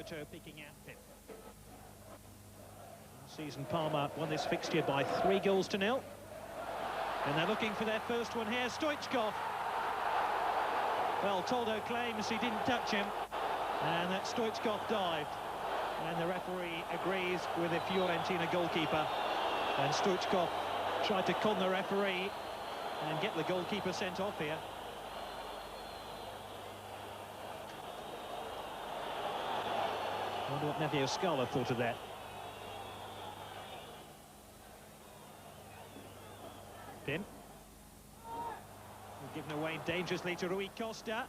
Toto picking out Pip. Season Parma won this fixture by 3-0. And they're looking for their first one here. Stoichkov. Well, Toldo claims he didn't touch him, and that Stoichkov dived. And the referee agrees with the Fiorentina goalkeeper. And Stoichkov tried to con the referee and get the goalkeeper sent off here. I wonder what Nevio Scala thought of that. Pin. Given away dangerously to Rui Costa.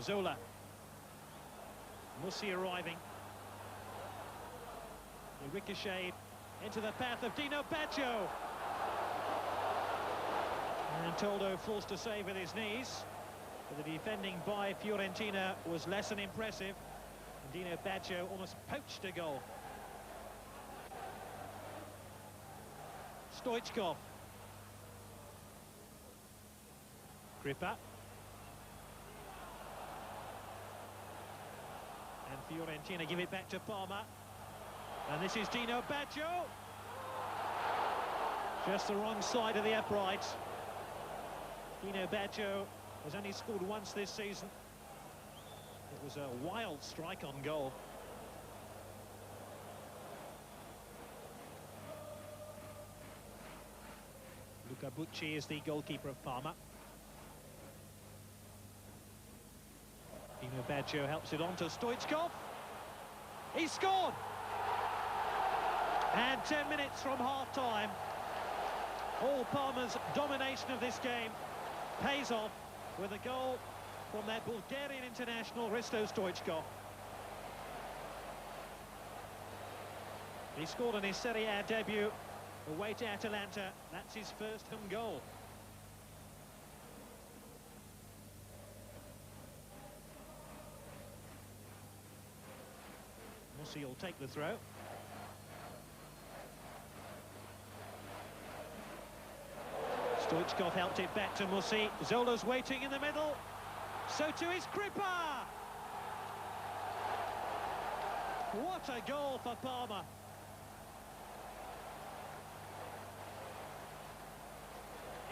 Zola. Mussi arriving. He ricocheted into the path of Dino Baggio. And Toldo forced to save with his knees. But the defending by Fiorentina was less than impressive. And Dino Baggio almost poached a goal. Stoichkov. Crippa. And Fiorentina give it back to Parma. And this is Dino Baggio. Just the wrong side of the upright. Dino Baggio has only scored once this season. It was a wild strike on goal. Luca Bucci is the goalkeeper of Parma. Dino Baggio helps it on to Stoichkov. He scored! And 10 minutes from half-time. All Parma's domination of this game pays off with a goal from their Bulgarian international, Hristo Stoichkov. He scored on his Serie A debut away to Atalanta. That's his first home goal. Mussi will take the throw. Stoichkov helped it back to Mussi. Zola's waiting in the middle. So too is Crippa. What a goal for Parma.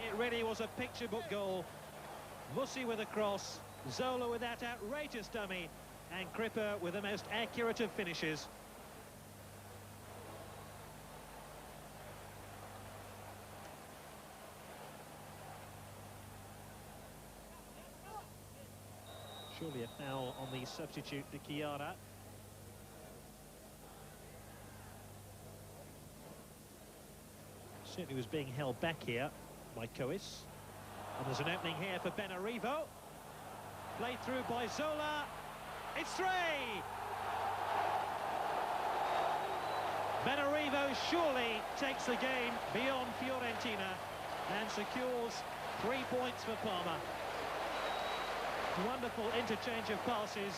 It really was a picture book goal. Mussi with a cross, Zola with that outrageous dummy, and Crippa with the most accurate of finishes. Surely a foul on the substitute, De Chiara. Certainly was being held back here by Cois. And there's an opening here for Benarivo. Played through by Zola. It's 3! Benarivo surely takes the game beyond Fiorentina and secures 3 points for Parma. Wonderful interchange of passes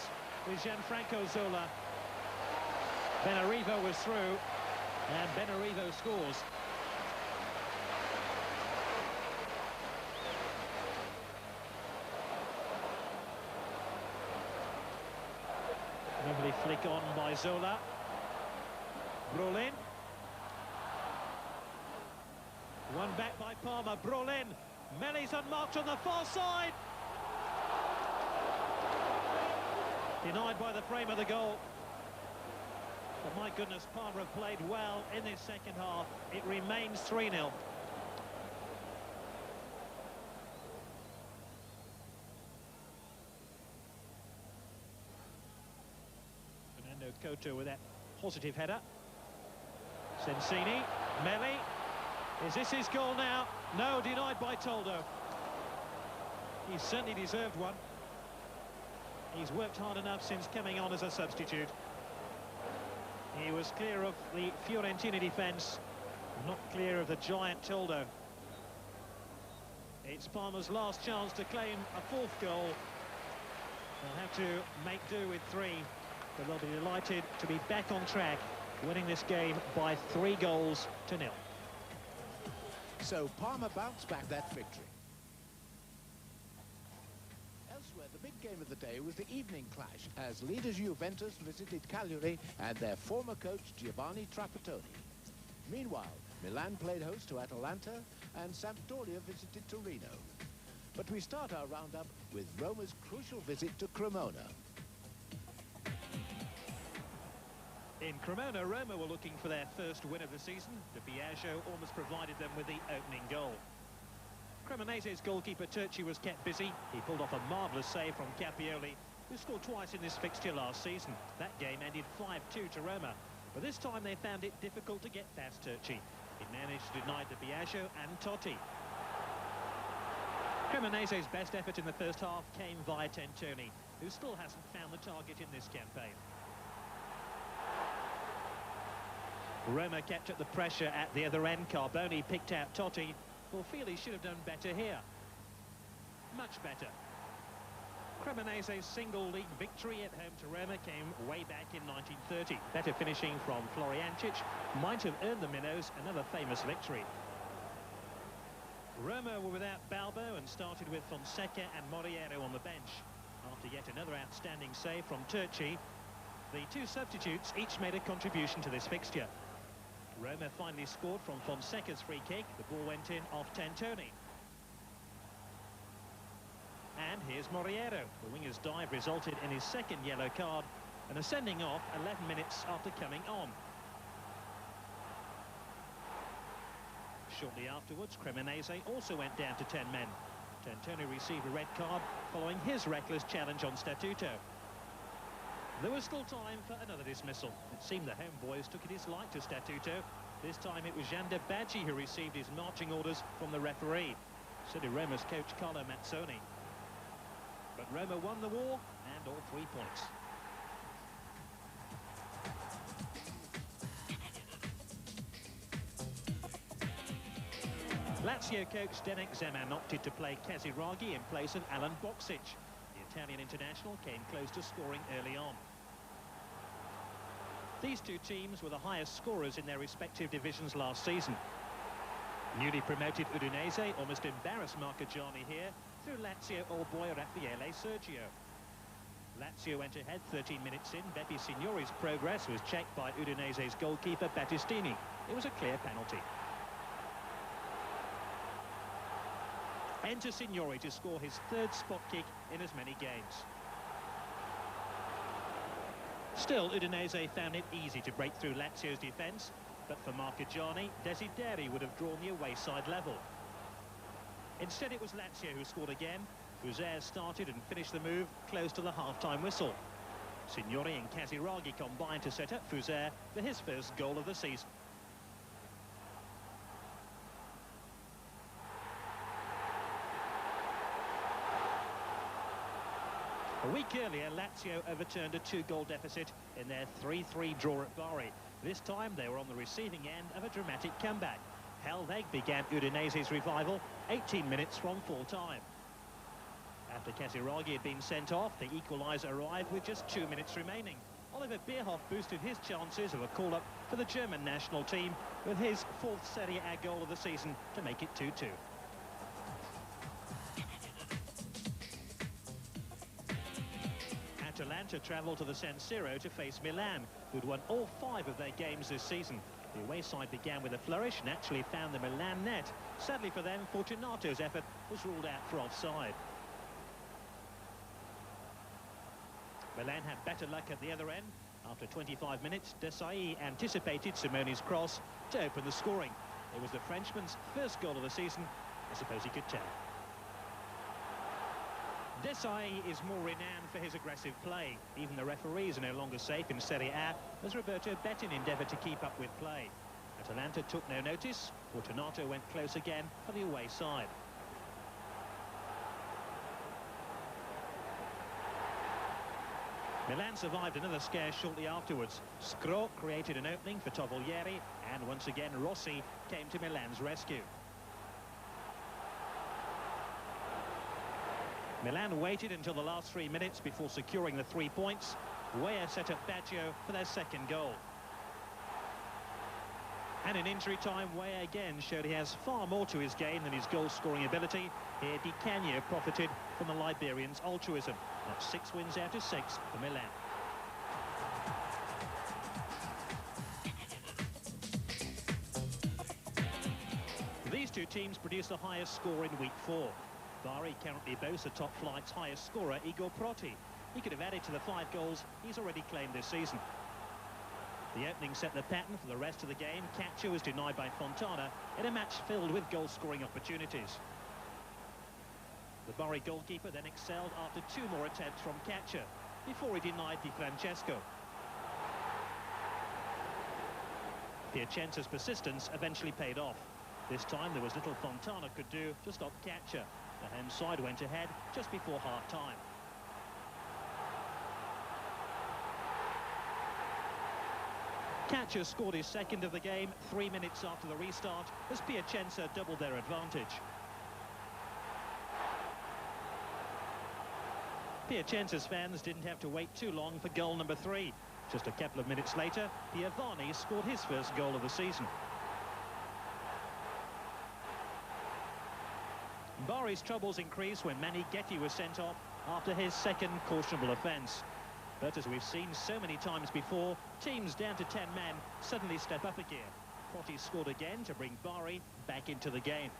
with Gianfranco Zola. Benarivo was through, and Benarivo scores. Lovely flick on by Zola. Brolin. One back by Parma. Brolin. Melli's unmarked on the far side. Denied by the frame of the goal. But my goodness, Parma have played well in this second half. It remains 3-0. Fernando Couto with that positive header. Sensini, Melli. Is this his goal now? No, denied by Toldo. He certainly deserved one. He's worked hard enough since coming on as a substitute. He was clear of the Fiorentina defence, not clear of the giant Toldo. It's Parma's last chance to claim a 4th goal. They'll have to make do with 3, but they'll be delighted to be back on track, winning this game by 3-0. So Parma bounced back that victory. Elsewhere, the big game of the day was the evening clash as leaders Juventus visited Cagliari and their former coach Giovanni Trapattoni. Meanwhile, Milan played host to Atalanta and Sampdoria visited Torino. But we start our roundup with Roma's crucial visit to Cremona. In Cremona, Roma were looking for their first win of the season. De Biagio almost provided them with the opening goal. Cremonese's goalkeeper Turci was kept busy. He pulled off a marvellous save from Capioli, who scored twice in this fixture last season. That game ended 5-2 to Roma, but this time they found it difficult to get past Turci. He managed to deny De Biagio and Totti. Cremonese's best effort in the first half came via Tentoni, who still hasn't found the target in this campaign. Roma kept up the pressure at the other end. Carboni picked out Totti. Well, Feely should have done better here. Much better. Cremonese's single league victory at home to Roma came way back in 1930. Better finishing from Floriancic might have earned the Minnows another famous victory. Roma were without Balbo and started with Fonseca and Moriero on the bench. After yet another outstanding save from Turci, the two substitutes each made a contribution to this fixture. Roma finally scored from Fonseca's free kick. The ball went in off Tentoni. And here's Moriero. The winger's dive resulted in his second yellow card and a sending off 11 minutes after coming on. Shortly afterwards, Cremonese also went down to 10 men. Tentoni received a red card following his reckless challenge on Statuto. There was still time for another dismissal. It seemed the homeboys took a dislike to Statuto. This time it was Gian De Baggi who received his marching orders from the referee. So did Roma's coach Carlo Mazzoni. But Roma won the war and all 3 points. Lazio coach Zdenek Zeman opted to play Casiraghi in place of Alan Boksic. The Italian international came close to scoring early on. These two teams were the highest scorers in their respective divisions last season. Newly promoted Udinese almost embarrassed Marchigiani here through Lazio old boy Raffaele Sergio. Lazio went ahead 13 minutes in. Beppe Signori's progress was checked by Udinese's goalkeeper Battistini. It was a clear penalty. Enter Signori to score his third spot kick in as many games. Still, Udinese found it easy to break through Lazio's defence, but for Marchigiani, Desideri would have drawn the away side level. Instead, it was Lazio who scored again. Fuzère started and finished the move close to the half-time whistle. Signori and Casiraghi combined to set up Fuzère for his first goal of the season. A week earlier, Lazio overturned a 2-goal deficit in their 3-3 draw at Bari. This time, they were on the receiving end of a dramatic comeback. Hellweg began Udinese's revival 18 minutes from full time. After Casiraghi had been sent off, the equaliser arrived with just 2 minutes remaining. Oliver Bierhoff boosted his chances of a call-up for the German national team with his 4th Serie A goal of the season to make it 2-2. Atalanta travelled to the San Siro to face Milan, who'd won all 5 of their games this season. The away side began with a flourish and actually found the Milan net. Sadly for them, Fortunato's effort was ruled out for offside. Milan had better luck at the other end. After 25 minutes, Desai anticipated Simone's cross to open the scoring. It was the Frenchman's first goal of the season. I suppose he could tell. Desai is more renowned for his aggressive play. Even the referees are no longer safe in Serie A as Roberto Bettin endeavoured to keep up with play. Atalanta took no notice. Fortunato went close again for the away side. Milan survived another scare shortly afterwards. Scro created an opening for Tovoglieri, and once again Rossi came to Milan's rescue. Milan waited until the last 3 minutes before securing the 3 points. Weah set up Baggio for their second goal. And in injury time, Way again showed he has far more to his game than his goal-scoring ability. Here, Di Canio profited from the Liberians' altruism. That's 6 wins out of 6 for Milan. These two teams produce the highest score in week 4. Bari currently boasts the top flight's highest scorer, Igor Proti. He could have added to the 5 goals he's already claimed this season. The opening set the pattern for the rest of the game. Capture was denied by Fontana in a match filled with goal-scoring opportunities. The Bari goalkeeper then excelled after 2 more attempts from Capture before he denied Di Francesco. Piacenza's persistence eventually paid off. This time there was little Fontana could do to stop Capture. The home side went ahead just before half-time. Capture scored his second of the game 3 minutes after the restart as Piacenza doubled their advantage. Piacenza's fans didn't have to wait too long for goal number 3. Just a couple of minutes later, Piavani scored his first goal of the season. Bari's troubles increased when Manny Getty was sent off after his second cautionable offence. But as we've seen so many times before, teams down to 10 men suddenly step up a gear. Proti scored again to bring Bari back into the game.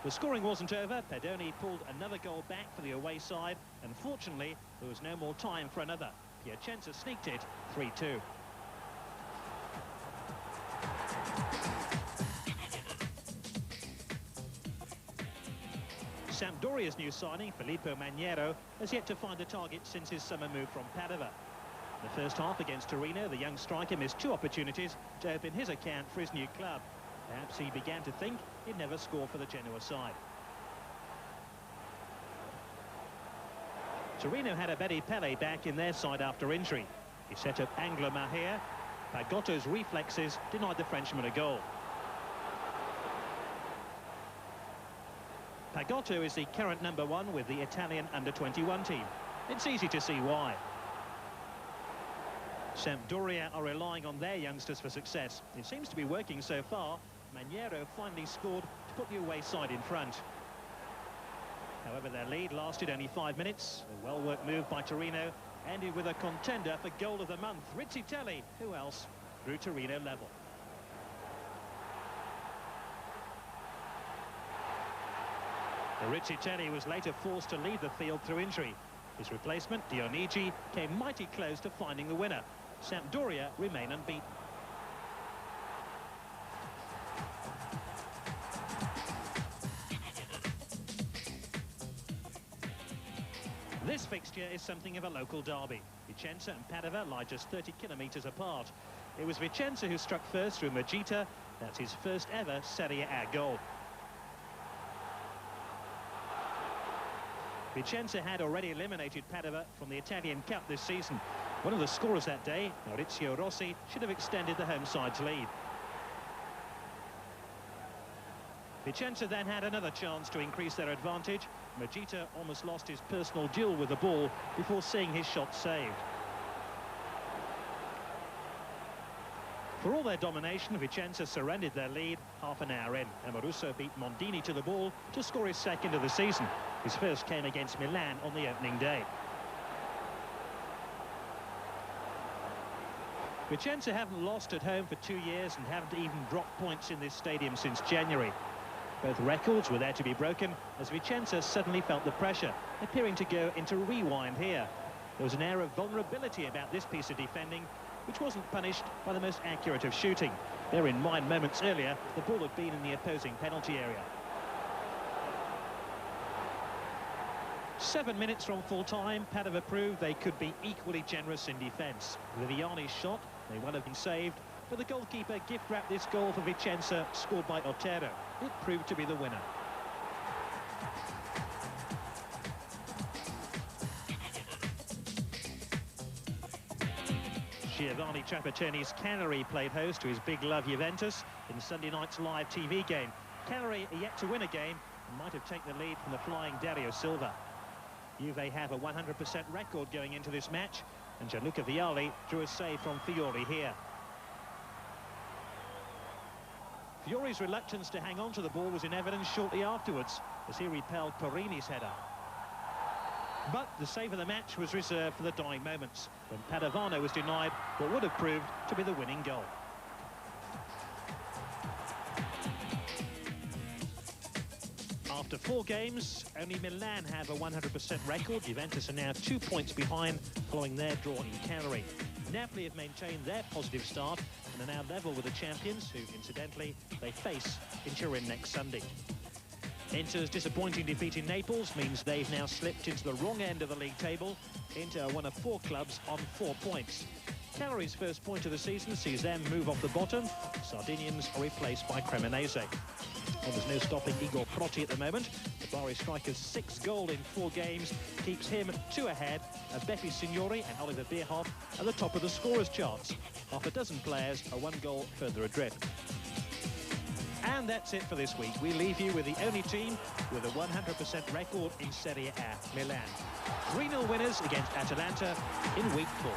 The scoring wasn't over. Pedoni pulled another goal back for the away side. Unfortunately, there was no more time for another. Piacenza sneaked it 3-2. Sampdoria's new signing, Filippo Maniero, has yet to find a target since his summer move from Padova. The first half against Torino, the young striker missed 2 opportunities to open his account for his new club. Perhaps he began to think he'd never score for the Genoa side. Torino had Abedi Pele back in their side after injury. He set up Angelo Mahia. Pagotto's reflexes denied the Frenchman a goal. Pagotto is the current number 1 with the Italian under-21 team. It's easy to see why. Sampdoria are relying on their youngsters for success. It seems to be working so far. Maniero finally scored to put the away side in front. However, their lead lasted only 5 minutes. A well-worked move by Torino ended with a contender for goal of the month. Rizzitelli, who else, drew Torino level. Rizzitelli was later forced to leave the field through injury. His replacement, Dionigi, came mighty close to finding the winner. Sampdoria remain unbeaten. This fixture is something of a local derby. Vicenza and Padova lie just 30 kilometres apart. It was Vicenza who struck first through Magita. That's his first ever Serie A goal. Vicenza had already eliminated Padova from the Italian Cup this season. One of the scorers that day, Maurizio Rossi, should have extended the home side's lead. Vicenza then had another chance to increase their advantage. Magita almost lost his personal duel with the ball before seeing his shot saved. For all their domination, Vicenza surrendered their lead half an hour in. Amoruso beat Mondini to the ball to score his second of the season. His first came against Milan on the opening day. Vicenza haven't lost at home for 2 years and haven't even dropped points in this stadium since January. Both records were there to be broken as Vicenza suddenly felt the pressure, appearing to go into rewind here. There was an air of vulnerability about this piece of defending, which wasn't punished by the most accurate of shooting. Bear in mind, moments earlier, the ball had been in the opposing penalty area. 7 minutes from full time, Padova proved they could be equally generous in defence. Viviani's shot may well have been saved, but the goalkeeper gift-wrapped this goal for Vicenza, scored by Otero. It proved to be the winner. Giovanni Trapattoni's Cagliari played host to his big love Juventus in Sunday night's live TV game. Cagliari are yet to win a game and might have taken the lead from the flying Dario Silva. Juve have a 100% record going into this match, and Gianluca Vialli drew a save from Fiori here. Fiori's reluctance to hang on to the ball was in evidence shortly afterwards as he repelled Perini's header. But the save of the match was reserved for the dying moments when Padovano was denied what would have proved to be the winning goal. After 4 games, only Milan have a 100% record. Juventus are now 2 points behind following their draw in Cagliari. Napoli have maintained their positive start and are now level with the champions, who, incidentally, they face in Turin next Sunday. Inter's disappointing defeat in Naples means they've now slipped into the wrong end of the league table. Inter are one of 4 clubs on 4 points. Cagliari's first point of the season sees them move off the bottom. Sardinians are replaced by Cremonese. Well, there's no stopping Igor Proti at the moment. The Bari striker's 6th goal in 4 games keeps him 2 ahead of Beppe Signori and Oliver Bierhoff at the top of the scorers charts. Half a dozen players are 1 goal further adrift. And that's it for this week. We leave you with the only team with a 100% record in Serie A, Milan. 3-0 winners against Atalanta in week 4.